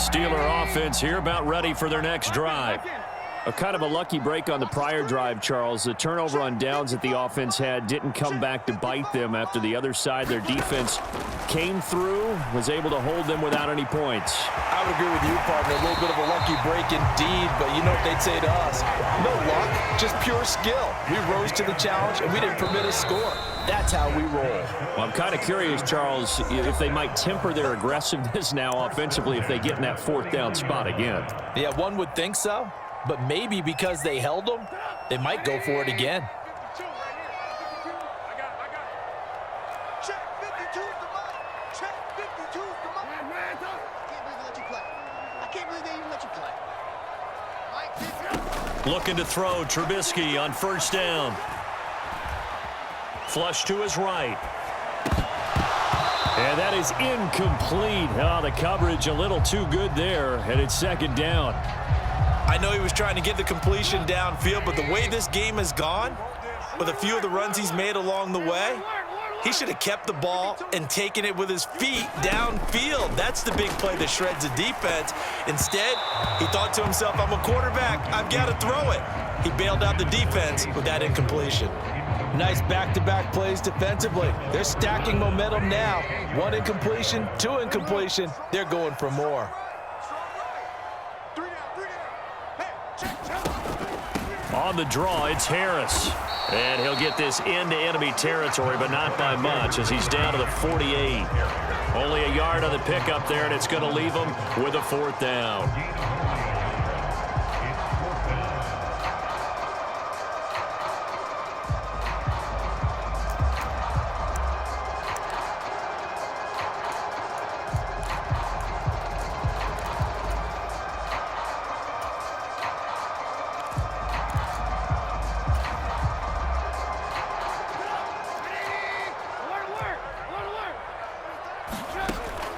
Steeler offense here about ready for their next drive. A kind of a lucky break on the prior drive, Charles. The turnover on downs that the offense had didn't come back to bite them after the other side. Their defense came through, was able to hold them without any points. I would agree with you, partner. A little bit of a lucky break indeed, but you know what they'd say to us? No luck, just pure skill. We rose to the challenge, and we didn't permit a score. That's how we roll. Well, I'm kind of curious, Charles, if they might temper their aggressiveness now offensively if they get in that fourth down spot again. Yeah, one would think so. But maybe because they held them, they might go for it again. Looking to throw, Trubisky on first down. Flush to his right. And that is incomplete. Oh, the coverage a little too good there, and it's second down. I know he was trying to get the completion downfield, but the way this game has gone, with a few of the runs he's made along the way, he should have kept the ball and taken it with his feet downfield. That's the big play that shreds the defense. Instead, he thought to himself, I'm a quarterback, I've got to throw it. He bailed out the defense with that incompletion. Nice back-to-back plays defensively. They're stacking momentum now. One incompletion, two incompletion. They're going for more. On the draw, it's Harris. And he'll get this into enemy territory, but not by much as he's down to the 48. Only a yard on the pickup there, and it's going to leave him with a fourth down.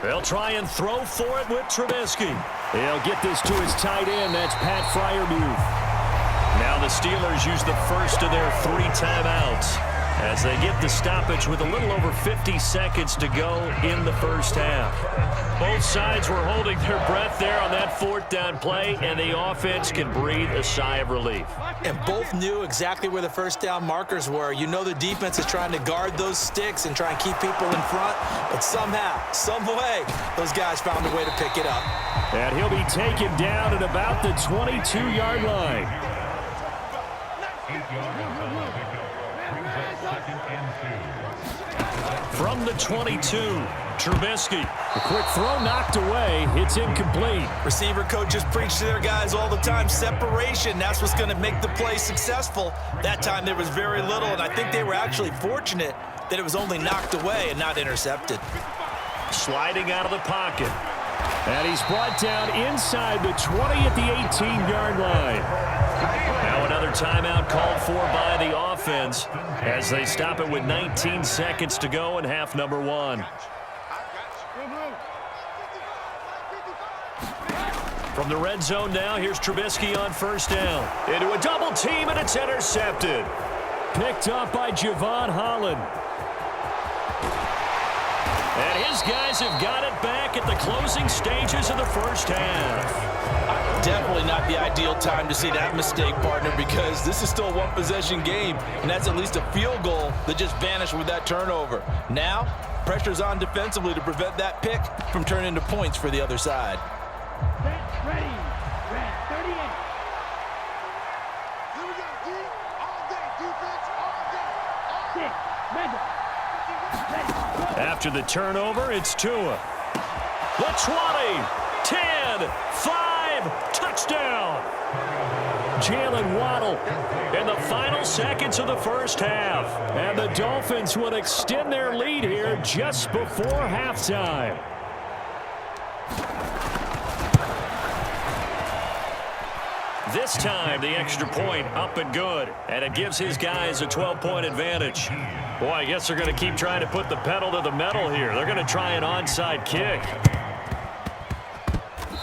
They'll try and throw for it with Trubisky. He'll get this to his tight end. That's Pat Freiermuth. Now the Steelers use the first of their 3 timeouts as they get the stoppage with a little over 50 seconds to go in the first half. Both sides were holding their breath there on that fourth down play, and the offense can breathe a sigh of relief. And both knew exactly where the first down markers were. You know the defense is trying to guard those sticks and try and keep people in front, but somehow, some way, those guys found a way to pick it up. And he'll be taken down at about the 22-yard line. From the 22, Trubisky. A quick throw knocked away. It's incomplete. Receiver coaches preach to their guys all the time. Separation, that's what's going to make the play successful. That time there was very little, and I think they were actually fortunate that it was only knocked away and not intercepted. Sliding out of the pocket. And he's brought down inside the 20 at the 18-yard line. Now another timeout called for by the offense as they stop it with 19 seconds to go in half number 1. From the red zone now, here's Trubisky on first down. Into a double team, and it's intercepted. Picked up by Javon Holland. And his guys have got it back at the closing stages of the first half. Definitely not the ideal time to see that mistake, partner, because this is still a one-possession game, and that's at least a field goal that just vanished with that turnover. Now, pressure's on defensively to prevent that pick from turning into points for the other side. Ready. Red 38. Here we go, D. All day. Defense all day. Ready. After the turnover, it's Tua. The 20, 10, 5, touchdown. Jalen Waddle in the final seconds of the first half. And the Dolphins would extend their lead here just before halftime. This time, the extra point up and good, and it gives his guys a 12-point advantage. Boy, I guess they're going to keep trying to put the pedal to the metal here. They're going to try an onside kick.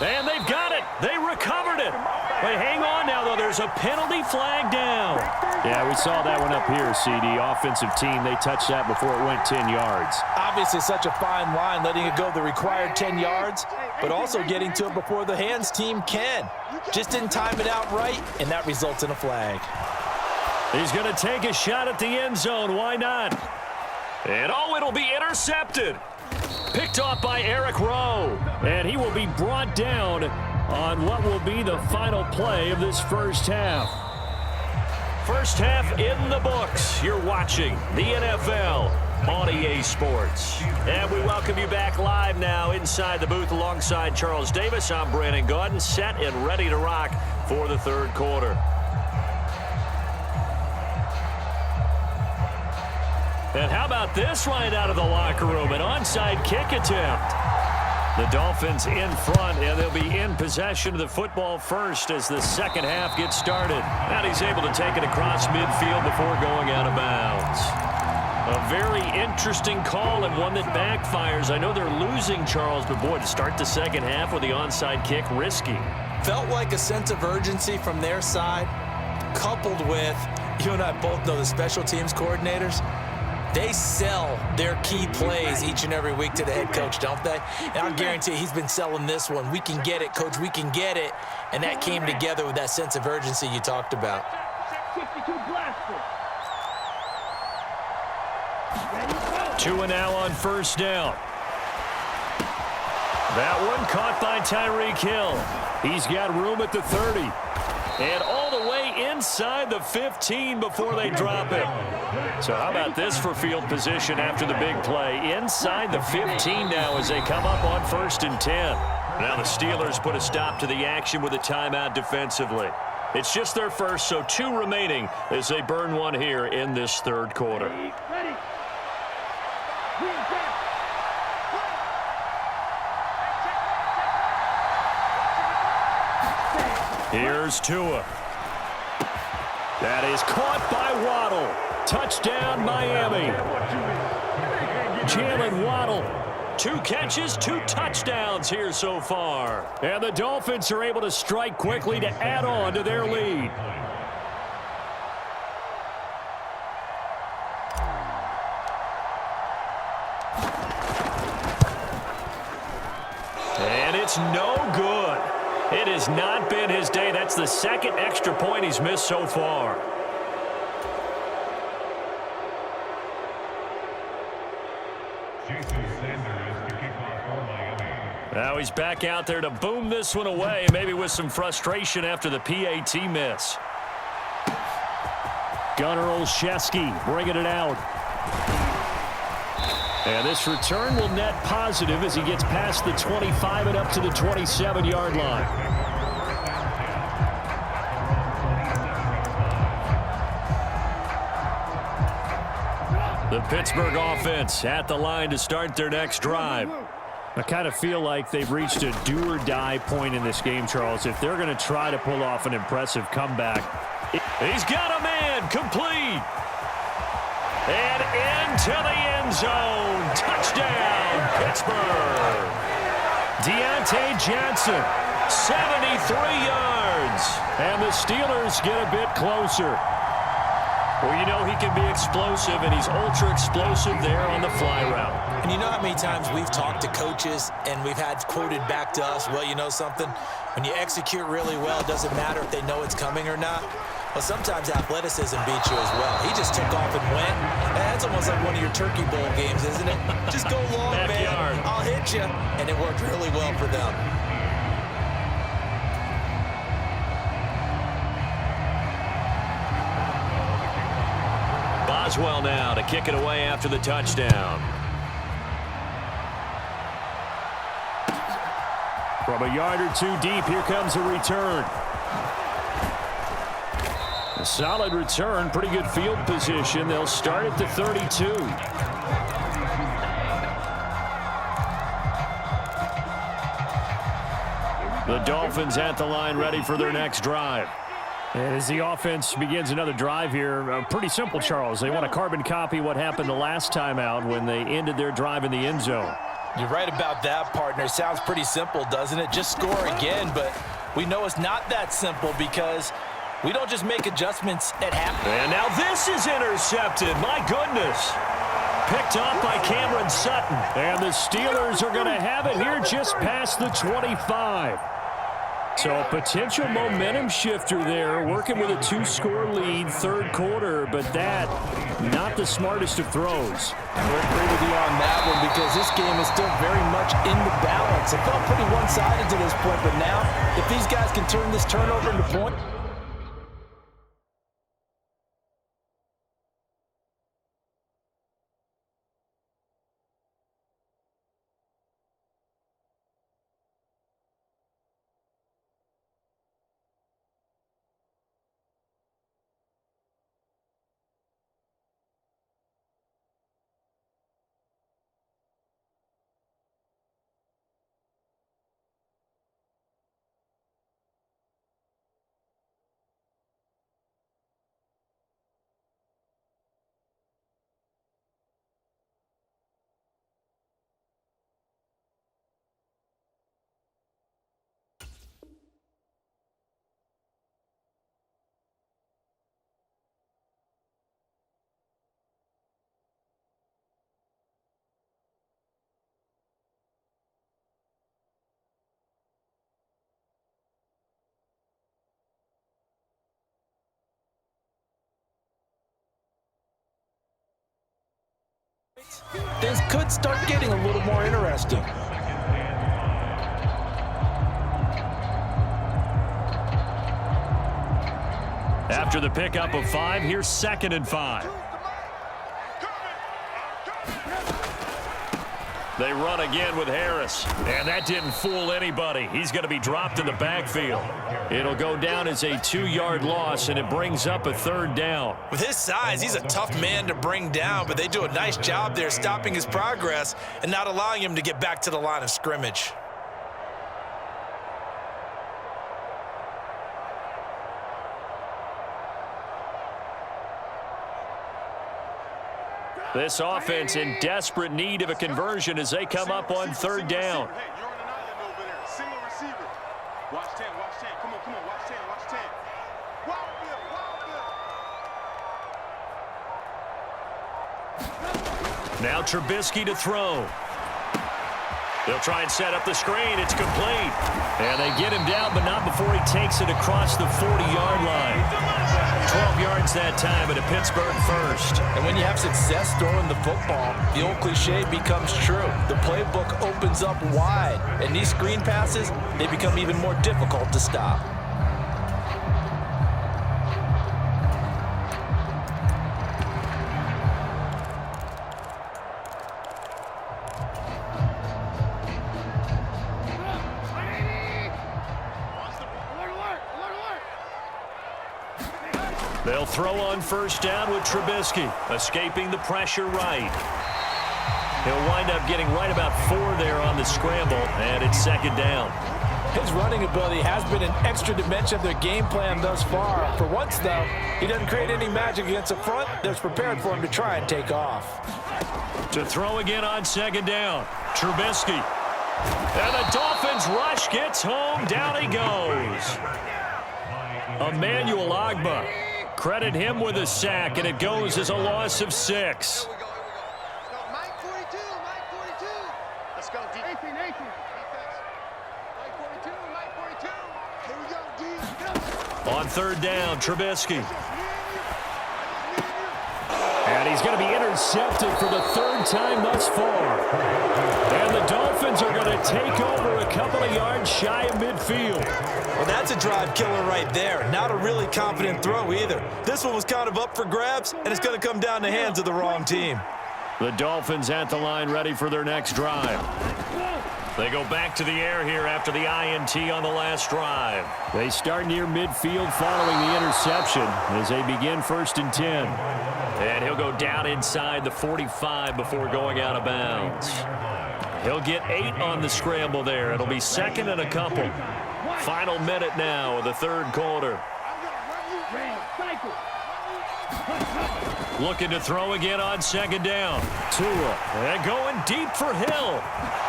And they've got it. They recovered it. But hang on now, though. There's a penalty flag down. Yeah, we saw that one up here, CD. Offensive team, they touched that before it went 10 yards. Obviously, such a fine line, letting it go the required 10 yards, but also getting to it before the hands team can. Just didn't time it out right, and that results in a flag. He's going to take a shot at the end zone. Why not? And, oh, it'll be intercepted. Picked off by Eric Rowe. And he will be brought down on what will be the final play of this first half. First half in the books. You're watching the NFL on EA Sports. And we welcome you back live now inside the booth alongside Charles Davis. I'm Brandon Gaudin, set and ready to rock for the third quarter. And how about this right out of the locker room? An onside kick attempt. The Dolphins in front, and they'll be in possession of the football first as the second half gets started. And he's able to take it across midfield before going out of bounds. A very interesting call and one that backfires. I know they're losing, Charles, but boy, to start the second half with the onside kick, risky. Felt like a sense of urgency from their side, coupled with, you and I both know the special teams coordinators. They sell their key plays each and every week to the head coach, don't they? And I'll guarantee he's been selling this one. We can get it, coach, we can get it. And that came together with that sense of urgency you talked about. 62 blaster. 2 and now on first down. That one caught by Tyreek Hill. He's got room at the 30. And all the way inside the 15 before they drop it. So how about this for field position after the big play? Inside the 15 now as they come up on 1st and 10. Now the Steelers put a stop to the action with a timeout defensively. It's just their first, so 2 remaining as they burn one here in this third quarter. Ready. Here's Tua. That is caught by Waddle. Touchdown, Miami. Jalen Waddle. 2 catches, 2 touchdowns here so far. And the Dolphins are able to strike quickly to add on to their lead. And it's no good. It has not been his day. That's the second extra point he's missed so far. Now he's back out there to boom this one away, maybe with some frustration after the PAT miss. Gunnar Olszewski bringing it out. And this return will net positive as he gets past the 25 and up to the 27-yard line. The Pittsburgh offense at the line to start their next drive. I kind of feel like they've reached a do-or-die point in this game, Charles. If they're going to try to pull off an impressive comeback. He's got a man complete. And into the end zone. Touchdown, Pittsburgh. Deontay Johnson, 73 yards. And the Steelers get a bit closer. Well, you know he can be explosive, and he's ultra-explosive there on the fly route. And you know how many times we've talked to coaches and we've had quoted back to us, well, you know something? When you execute really well, it doesn't matter if they know it's coming or not. Well, sometimes athleticism beats you as well. He just took off and went. That's almost like one of your Turkey Bowl games, isn't it? Just go long, Backyard. man. I'll hit you. And it worked really well for them. Boswell now to kick it away after the touchdown. From a yard or 2 deep, here comes a return. A solid return, pretty good field position. They'll start at the 32. The Dolphins at the line ready for their next drive. And as the offense begins another drive here, pretty simple, Charles. They want to carbon copy what happened the last time out when they ended their drive in the end zone. You're right about that, partner. Sounds pretty simple, doesn't it? Just score again, but We know it's not that simple because we don't just make adjustments at half. And now this is intercepted. My goodness. Picked off by Cameron Sutton. And the Steelers are going to have it here just past the 25. So a potential momentum shifter there, working with a 2-score lead, third quarter, but that, not the smartest of throws. We'll agree with you on that one because this game is still very much in the balance. It felt pretty one-sided to this point, but now, if these guys can turn this turnover into point. Things could start getting a little more interesting. After the pickup of 5, here's 2nd and 5. They run again with Harris, and that didn't fool anybody. He's going to be dropped in the backfield. It'll go down as a 2-yard loss, and it brings up a 3rd down. With his size, he's a tough man to bring down, but they do a nice job there stopping his progress and not allowing him to get back to the line of scrimmage. This offense in desperate need of a conversion as they come up on 3rd down. Hey, you're on an island over there. Single receiver. Watch 10, watch 10. Come on, watch 10, watch 10. Wild Bill. Now Trubisky to throw. They'll try and set up the screen. It's complete. And they get him down, but not before he takes it across the 40-yard line. 12 yards that time, and a Pittsburgh first. And when you have success throwing the football, the old cliche becomes true. The playbook opens up wide, and these screen passes, they become even more difficult to stop. They'll throw on 1st down with Trubisky, escaping the pressure right. He'll wind up getting right about 4 there on the scramble, and it's 2nd down. His running ability has been an extra dimension of their game plan thus far. For once, though, he doesn't create any magic against the front that's prepared for him to try and take off. To throw again on 2nd down, Trubisky. And the Dolphins rush gets home. Down he goes. Emmanuel Ogbah. Credit him with a sack, and it goes as a loss of 6. Mike 42, Mike 42. Let's go, D. Nathan. Defense. Mike 42, Mike 42. Here we go, D. On 3rd down, Trubisky. And he's going to be intercepted for the 3rd time thus far. And the Dolphins are going to take over a couple of yards shy of midfield. Well, that's a drive killer right there. Not a really confident throw either. This one was kind of up for grabs, and it's going to come down the hands of the wrong team. The Dolphins at the line ready for their next drive. They go back to the air here after the INT on the last drive. They start near midfield following the interception as they begin 1st and 10. And he'll go down inside the 45 before going out of bounds. He'll get 8 on the scramble there. It'll be 2nd and a couple. Final minute now of the 3rd quarter. Looking to throw again on 2nd down. Tua, and going deep for Hill.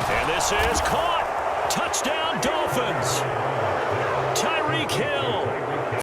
And this is caught. Touchdown, Dolphins. Tyreek Hill.